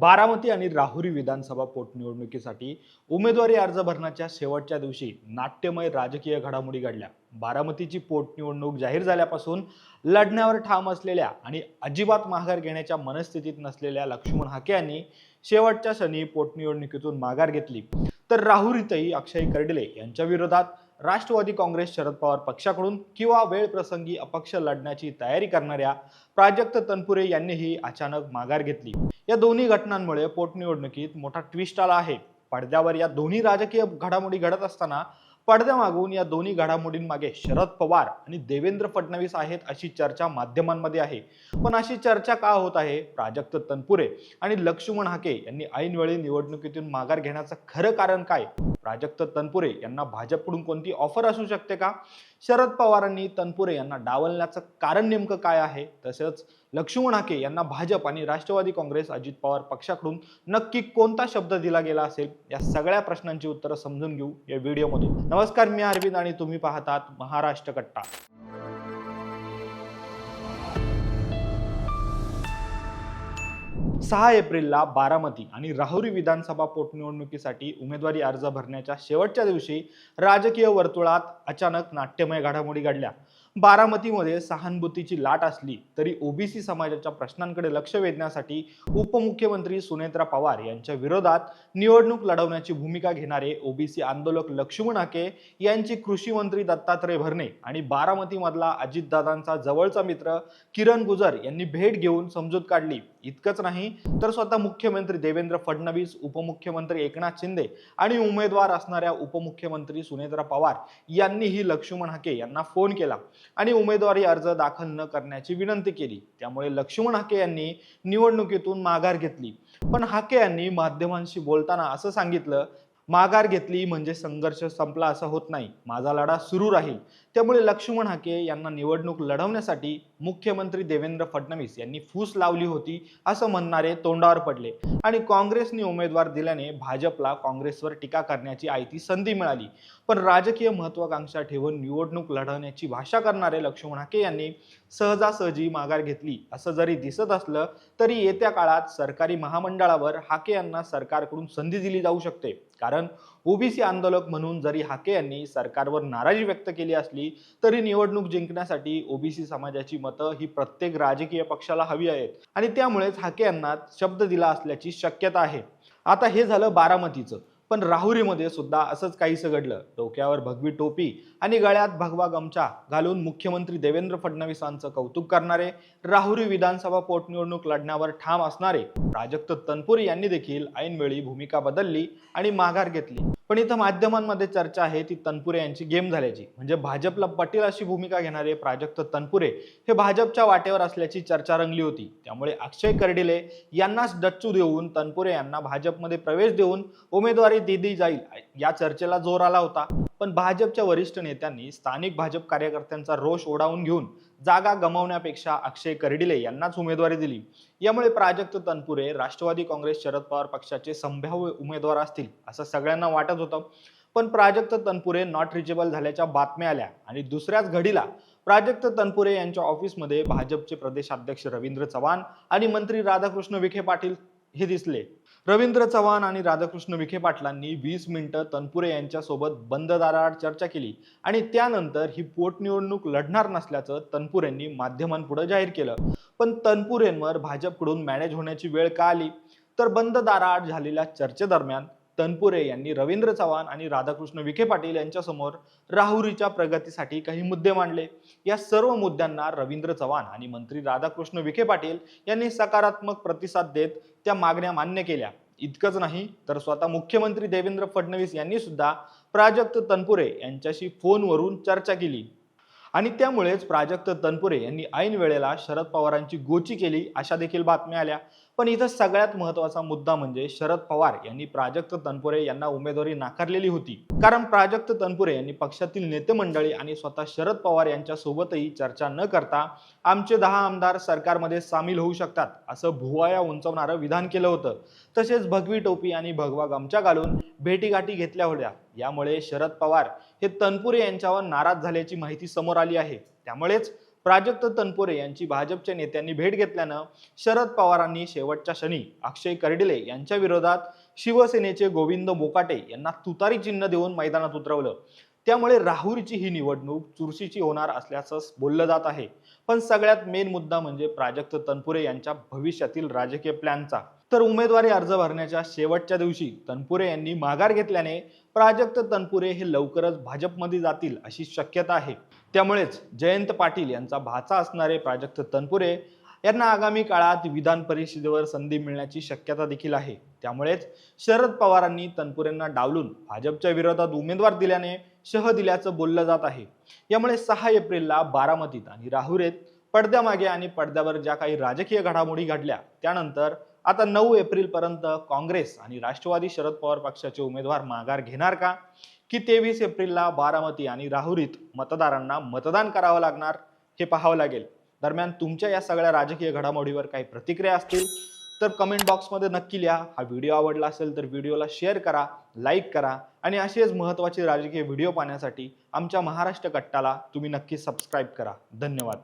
बारामती आणि राहुरी विधानसभा पोटनिवडणुकीसाठी उमेदवारी अर्ज भरण्याच्या शेवटच्या दिवशी नाट्यमय राजकीय घडामोडी घडल्या। बारामतीची पोटनिवडणूक जाहीर झाल्यापासून लढण्यावर ठाम असलेल्या आणि अजिबात माघार घेण्याच्या मनस्थितीत नसलेल्या लक्ष्मण हाके यांनी शेवटच्या क्षणी पोटनिवडणुकीतून माघार घेतली। तर राहुरीतही अक्षय कर्डिले यांच्या विरोधात राष्ट्रवादी काँग्रेस शरद पवार पक्षाकडून किंवा वेळ प्रसंगी अपक्ष लढण्याची तयारी करणाऱ्या प्राजक्त तनपुरे यांनीही अचानक माघार घेतली। या दोन्ही घटनांमुळे पोटनिवडणुकीत मोठा ट्विस्ट आला आहे। पडद्यावर या दोन्ही राजकीय घडामोडी घडत असताना पडद्यामागून या दोन्ही घडामोडींमागे शरद पवार आणि देवेंद्र फडणवीस आहेत अशी चर्चा माध्यमांमध्ये आहे। पण अशी चर्चा का होत आहे? प्राजक्त तनपुरे आणि लक्ष्मण हाके यांनी ऐनवेळी निवडणुकीतून माघार घेण्याचं खरं कारण काय? प्राजक्त तनपुरे यांना भाजपकडून कोणती ऑफर असू शकते का? शरद पवारांनी तनपुरे यांना डावलण्याचं कारण नेमकं काय आहे? तसंच लक्ष्मण हाके यांना भाजप आणि राष्ट्रवादी काँग्रेस अजित पवार पक्षाकडून नक्की कोणता शब्द दिला गेला असेल? या सगळ्या प्रश्नांची उत्तरं समजून घेऊ या व्हिडिओमधून। नमस्कार, मी अरविंद आणि तुम्ही पाहतात महाराष्ट्र कट्टा। 6 एप्रिलला बारामती आणि राहुरी विधानसभा पोटनिवडणुकीसाठी उमेदवारी अर्ज भरण्याच्या शेवटच्या दिवशी राजकीय वर्तुळात अचानक नाट्यमय घडामोडी घडल्या। बारामतीमध्ये सहानुभूतीची लाट असली तरी ओबीसी समाजाच्या प्रश्नांकडे लक्ष वेधण्यासाठी उपमुख्यमंत्री सुनेत्रा पवार यांच्या विरोधात निवडणूक लढवण्याची भूमिका घेणारे ओबीसी आंदोलक लक्ष्मण हाके यांची कृषी मंत्री दत्तात्रय भरणे आणि बारामतीमधला अजितदादांचा जवळचा मित्र किरण गुजर यांनी भेट घेऊन समजूत काढली। इतकंच नाही तर स्वतः मुख्यमंत्री देवेंद्र फडणवीस, उपमुख्यमंत्री एकनाथ शिंदे आणि उमेदवार असणाऱ्या उपमुख्यमंत्री सुनेत्रा पवार यांनीही लक्ष्मण हाके यांना फोन केला आणि उमेदवारी अर्ज दाखल न करण्याची विनंती केली। त्यामुळे लक्ष्मण हाके यांनी निवडणुकीतून माघार घेतली। पण हाके यांनी माध्यमांशी बोलताना असं सांगितलं, माघार घेतली म्हणजे संघर्ष संपला असं होत नाही, माझा लढा सुरू राहील। त्यामुळे लक्ष्मण हाके यांना निवडणूक लढवण्यासाठी मुख्यमंत्री देवेंद्र फडणवीस यांनी फूस लावली होती असं म्हणणारे तोंडावर पडले आणि काँग्रेसने उमेदवार दिल्याने भाजपला काँग्रेसवर टीका करण्याची आयती संधी मिळाली। पण राजकीय महत्त्वाकांक्षा ठेवून निवडणूक लढवण्याची भाषा करणारे लक्ष्मण हाके यांनी सहजासहजी माघार घेतली असं जरी दिसत असलं तरी येत्या काळात सरकारी महामंडळावर हाके यांना सरकारकडून संधी दिली जाऊ शकते। कारण ओबीसी आंदोलक म्हणून जरी हाके यांनी सरकारवर नाराजी व्यक्त केली असली तरी निवडणूक जिंकण्यासाठी ओबीसी समाजाची मतं ही प्रत्येक राजकीय पक्षाला हवी आहेत आणि त्यामुळेच हाके यांना शब्द दिला असल्याची शक्यता आहे। आता हे झालं बारामतीचं, पण राहुरीमध्ये सुद्धा असंच काहीसं घडलं। डोक्यावर भगवी टोपी आणि गळ्यात भगवा गमछा घालून मुख्यमंत्री देवेंद्र फडणवीसांचं कौतुक करणारे, राहुरी विधानसभा पोटनिवडणूक लढण्यावर ठाम असणारे प्राजक्त तनपुरे यांनी देखील ऐनवेळी भूमिका बदलली आणि माघार घेतली। पण इथं माध्यमांमध्ये चर्चा आहे ती तनपुरे यांची गेम झाल्याची। म्हणजे भाजपला पटेल अशी भूमिका घेणारे प्राजक्त तनपुरे हे भाजपच्या वाटेवर असल्याची चर्चा रंगली होती। त्यामुळे अक्षय कर्डिले यांनाच डच्चू देऊन तनपुरे यांना भाजपमध्ये प्रवेश देऊन उमेदवारी दिली जाईल या चर्चेला जोर आला होता। पण भाजपच्या वरिष्ठ नेत्यांनी स्थानिक भाजप कार्यकर्त्यांचा रोष ओढावून घेऊन जागा गमावण्यापेक्षा अक्षय कर्डिले यांनाच उमेदवारी दिली। यामुळे प्राजक्त तनपुरे राष्ट्रवादी काँग्रेस शरद पवार पक्षाचे संभाव्य उमेदवार असतील असं सगळ्यांना वाटत होतं। पण प्राजक्त तनपुरे नॉट रिचेबल झाल्याच्या बातम्या आल्या आणि दुसऱ्याच घडीला प्राजक्त तनपुरे यांच्या ऑफिसमध्ये भाजपचे प्रदेशाध्यक्ष रवींद्र चव्हाण आणि मंत्री राधाकृष्ण विखे पाटील हे दिसले। रवींद्र चव्हाण आणि राधाकृष्ण विखे पाटलांनी 20 मिनिटं तनपुरे यांच्यासोबत बंद दाराआड चर्चा केली आणि त्यानंतर ही पोटनिवडणूक लढणार नसल्याचं तनपुरेंनी माध्यमांपुढे जाहीर केलं। पण तनपुरेंवर भाजपकडून मॅनेज होण्याची वेळ का आली? तर बंद दाराआड झालेल्या चर्चेदरम्यान तनपुरे यांनी रवींद्र चव्हाण आणि राधाकृष्ण विखे पाटील यांच्यासमोर राहुरीच्या प्रगतीसाठी काही मुद्दे मांडले। या सर्व मुद्द्यांना रवींद्र चव्हाण आणि मंत्री राधाकृष्ण विखे पाटील यांनी सकारात्मक प्रतिसाद देत त्या मागण्या मान्य केल्या। इतकंच नाही तर स्वतः मुख्यमंत्री देवेंद्र फडणवीस यांनी सुद्धा प्राजक्त तनपुरे यांच्याशी फोनवरून चर्चा केली आणि त्यामुळेच प्राजक्त तनपुरे यांनी ऐन वेळेला शरद पवारांची गोची केली अशा देखील बातम्या आल्या। पण इथं सगळ्यात महत्त्वाचा मुद्दा म्हणजे शरद पवार यांनी प्राजक्त तनपुरे यांना उमेदवारी नाकारलेली होती। कारण प्राजक्त तनपुरे यांनी पक्षातील नेते मंडळी आणि स्वतः शरद पवार यांच्या सोबतही चर्चा न करता आमचे 10 आमदार सरकारमध्ये सामील होऊ शकतात असं भुवया उंचावणारं विधान केलं होतं। तसेच भगवी टोपी आणि भगवा गमछा घालून भेटीगाठी घेतल्या होत्या। यामुळे शरद पवार हे तनपुरे यांच्यावर नाराज झाल्याची माहिती समोर आली आहे। त्यामुळेच प्राजक्त तनपुरे यांची भाजपच्या नेत्यांनी भेट घेतल्यानं शरद पवारांनी शेवटच्या क्षणी अक्षय कर्डिले यांच्या विरोधात शिवसेनेचे गोविंद बोकाटे यांना तुतारी चिन्ह देऊन मैदानात उतरवलं। त्यामुळे राहुरीची ही निवडणूक चुरशीची होणार असल्याचं बोललं जात आहे। पण सगळ्यात मेन मुद्दा म्हणजे प्राजक्त तनपुरे यांच्या भविष्यातील राजकीय प्लॅनचा। तर उमेदवारी अर्ज भरण्याच्या शेवटच्या दिवशी तनपुरे यांनी माघार घेतल्याने प्राजक्त तनपुरे हे लवकरच भाजपमध्ये जातील अशी शक्यता आहे। त्यामुळेच जयंत पाटील यांचा भाचा असणारे प्राजक्त तनपुरे यांना आगामी काळात विधान परिषदेवर संधी मिळण्याची शक्यता देखील आहे। त्यामुळेच शरद पवारांनी तनपुरेंना डावलून भाजपच्या विरोधात उमेदवार दिल्याने शह दिल्याचं बोललं जात आहे। यामुळे 6 एप्रिलला बारामतीत आणि राहुरीत पडद्यामागे आणि पडद्यावर ज्या काही राजकीय घडामोडी घडल्या त्यानंतर आता 9 एप्रिल पर्यंत काँग्रेस आणि राष्ट्रवादी शरद पवार पक्षाचे उमेदवार माघार घेणार का, की 23 एप्रिलला बारामती आणि राहुरीत मतदारांना मतदान करावं लागणार हे पाहावं लागेल। दरम्यान तुमच्या या सगळ्या राजकीय घडामोडीवर काही प्रतिक्रिया असतील तर कमेंट बॉक्समध्ये नक्की लिहा। हा व्हिडिओ आवडला असेल तर व्हिडिओला शेअर करा, लाईक करा आणि असेच महत्त्वाचे राजकीय व्हिडिओ पाहण्यासाठी आमच्या महाराष्ट्र कट्टाला तुम्ही नक्की सबस्क्राईब करा। धन्यवाद।